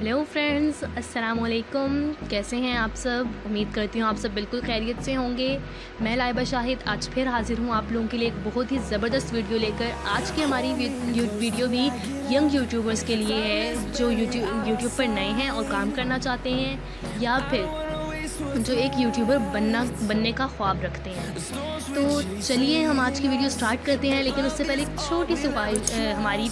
Hello friends, अस्सलाम वालेकुम। कैसे हैं आप सब? उम्मीद करती हूँ आप सब बिल्कुल खैरियत से होंगे। मैं लाइबा शाहिद आज फिर हाज़िर हूँ आप लोगों के लिए एक बहुत ही ज़बरदस्त वीडियो लेकर। आज की हमारी वीडियो भी यंग यूट्यूबर्स के लिए है जो यूट्यूब पर नए हैं और काम करना चाहते हैं, या फिर जो एक यूट्यूबर बनने का ख्वाब रखते हैं। तो चलिए हम आज की वीडियो स्टार्ट करते हैं, लेकिन उससे पहले एक छोटी सी हमारी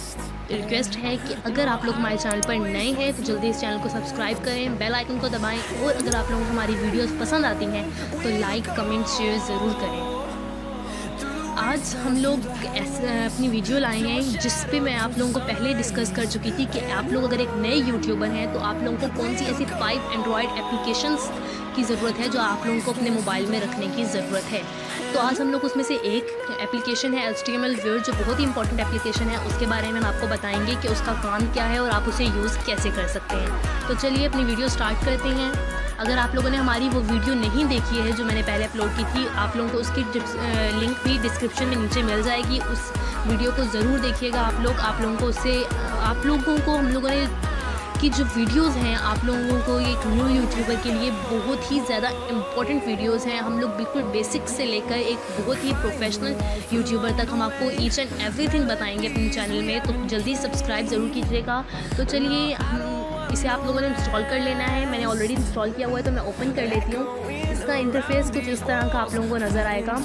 रिक्वेस्ट है कि अगर आप लोग हमारे चैनल पर नए हैं तो जल्दी इस चैनल को सब्सक्राइब करें, बेल आइकन को दबाएं, और अगर आप लोगों को हमारी वीडियोस पसंद आती हैं तो लाइक, कमेंट, शेयर ज़रूर करें। आज हम लोग अपनी वीडियो लाए हैं जिस पे मैं आप लोगों को पहले डिस्कस कर चुकी थी कि आप लोग अगर एक नए यूट्यूबर हैं तो आप लोगों को कौन सी ऐसी 5 एंड्रॉयड एप्लीकेशंस की ज़रूरत है जो आप लोगों को अपने मोबाइल में रखने की ज़रूरत है। तो आज हम लोग उसमें से एक एप्लीकेशन है HTML व्यूअर, जो बहुत ही इंपॉर्टेंट एप्लीकेशन है। उसके बारे में हम आपको बताएंगे कि उसका काम क्या है और आप उसे यूज़ कैसे कर सकते हैं। तो चलिए अपनी वीडियो स्टार्ट करते हैं। अगर आप लोगों ने हमारी वो वीडियो नहीं देखी है जो मैंने पहले अपलोड की थी, आप लोगों को उसकी लिंक भी डिस्क्रिप्शन में नीचे मिल जाएगी। उस वीडियो को ज़रूर देखिएगा आप लोगों को उससे आप लोगों को हम लोगों ने की जो वीडियोस हैं आप लोगों को एक न्यू यूट्यूबर के लिए बहुत ही ज़्यादा इम्पोर्टेंट वीडियोस हैं। हम लोग बिल्कुल बेसिक से लेकर एक बहुत ही प्रोफेशनल यूट्यूबर तक हम आपको ईच एंड एवरीथिंग बताएंगे अपने चैनल में। तो जल्दी सब्सक्राइब ज़रूर कीजिएगा। तो चलिए इसे आप लोगों ने इंस्टॉल कर लेना है। मैंने ऑलरेडी इंस्टॉल किया हुआ है तो मैं ओपन कर लेती हूँ। इसका इंटरफेस कुछ इस तरह का आप लोगों को नज़र आएगा।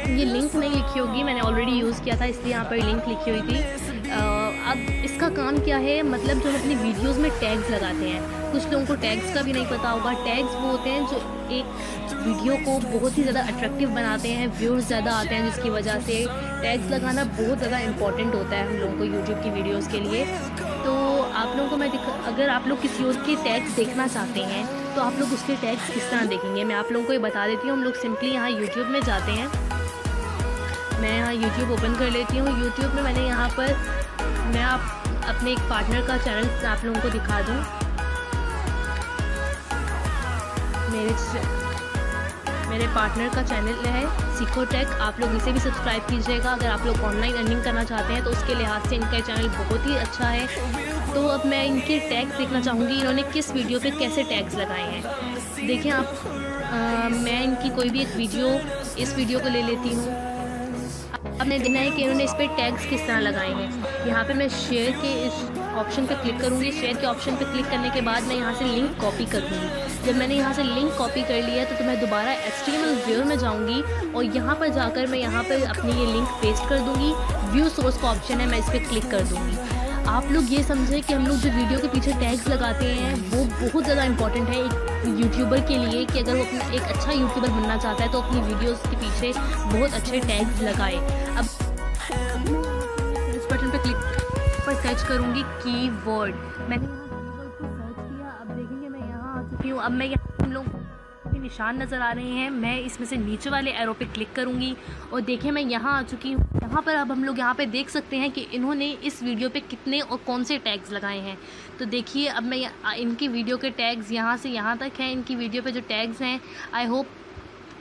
ये लिंक नहीं लिखी होगी, मैंने ऑलरेडी यूज़ किया था इसलिए यहाँ पर लिंक लिखी हुई थी। अब इसका काम क्या है, मतलब जो हम अपनी वीडियोस में टैग्स लगाते हैं, कुछ लोगों को टैग्स का भी नहीं पता होगा। टैग्स वो होते हैं जो एक वीडियो को बहुत ही ज़्यादा अट्रैक्टिव बनाते हैं, व्यूज़ ज़्यादा आते हैं, जिसकी वजह से टैग्स लगाना बहुत ज़्यादा इंपॉर्टेंट होता है हम लोगों को यूट्यूब की वीडियोस के लिए। तो आप लोगों को मैं अगर आप लोग किसी और के टैग्स देखना चाहते हैं तो आप लोग उसके टैग्स किस तरह देखेंगे मैं आप लोगों को ये बता देती हूँ। हम लोग सिंपली यहाँ यूट्यूब में जाते हैं। मैं यहाँ यूट्यूब ओपन कर लेती हूँ। यूट्यूब में मैंने यहाँ पर मैं अपने एक पार्टनर का चैनल आप लोगों को दिखा दूँ। मेरे पार्टनर का चैनल है सीखो टेक, आप लोग इसे भी सब्सक्राइब कीजिएगा। अगर आप लोग ऑनलाइन अर्निंग करना चाहते हैं तो उसके लिहाज से इनका चैनल बहुत ही अच्छा है। तो अब मैं इनके टैग्स देखना चाहूँगी, इन्होंने किस वीडियो पे कैसे टैग्स लगाए हैं। देखिए आप मैं इनकी कोई भी एक वीडियो, इस वीडियो को ले लेती हूँ। अब मैं देखना है कि इन्होंने इस पर टैग्स किस तरह लगाए हैं। यहाँ पे मैं शेयर के इस ऑप्शन पे क्लिक करूँगी। शेयर के ऑप्शन पे क्लिक करने के बाद मैं यहाँ से लिंक कॉपी करूँगी। जब मैंने यहाँ से लिंक कॉपी कर लिया तो मैं दोबारा HTML व्यूअर में जाऊँगी और यहाँ पर जाकर मैं यहाँ पर अपनी ये लिंक पेस्ट कर दूँगी। व्यू सोर्स का ऑप्शन है, मैं इस पर क्लिक कर दूँगी। आप लोग ये समझें कि हम लोग जो वीडियो के पीछे टैग्स लगाते हैं वो बहुत ज़्यादा इंपॉर्टेंट है एक यूट्यूबर के लिए, कि अगर वो अपना एक अच्छा यूट्यूबर बनना चाहता है तो अपनी वीडियोस के पीछे बहुत अच्छे टैग्स लगाए। अब इस बटन पे क्लिक पर सर्च करूँगी कीवर्ड। मैंने कीवर्ड को सर्च किया। अब देखेंगे मैं यहाँ आ चुकी हूँ। अब मैं यहाँ हम लोग निशान नज़र आ रहे हैं, मैं इसमें से नीचे वाले एरो पे क्लिक करूंगी और देखिए मैं यहाँ आ चुकी हूँ। यहाँ पर अब हम लोग यहाँ पे देख सकते हैं कि इन्होंने इस वीडियो पे कितने और कौन से टैग्स लगाए हैं। तो देखिए अब मैं इनकी वीडियो के टैग्स यहाँ से यहाँ तक हैं। इनकी वीडियो पे जो टैग्स हैं, आई होप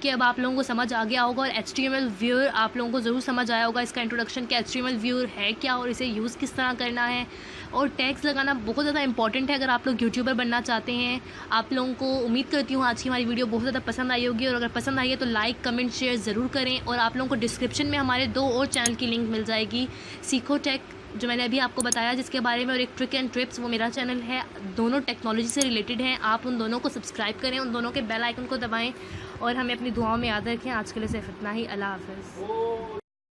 कि अब आप लोगों को समझ आ गया होगा। और HTML व्यूअर आप लोगों को ज़रूर समझ आया होगा इसका इंट्रोडक्शन कि HTML व्यूअर है क्या और इसे यूज़ किस तरह करना है। और टैग्स लगाना बहुत ज़्यादा इंपॉर्टेंट है अगर आप लोग यूट्यूबर बनना चाहते हैं। आप लोगों को उम्मीद करती हूँ आज की हमारी वीडियो बहुत ज़्यादा पसंद आई होगी, और अगर पसंद आई है तो लाइक, कमेंट, शेयर ज़रूर करें। और आप लोगों को डिस्क्रिप्शन में हमारे 2 और चैनल की लिंक मिल जाएगी, सीखो टेक जो मैंने अभी आपको बताया जिसके बारे में, और एक ट्रिक एंड ट्रिप्स वो मेरा चैनल है। दोनों टेक्नोलॉजी से रिलेटेड हैं। आप उन दोनों को सब्सक्राइब करें, उन दोनों के बेल आइकन को दबाएं और हमें अपनी दुआओं में याद रखें। आज के लिए सिर्फ इतना ही। अल्लाह हाफ़िज़।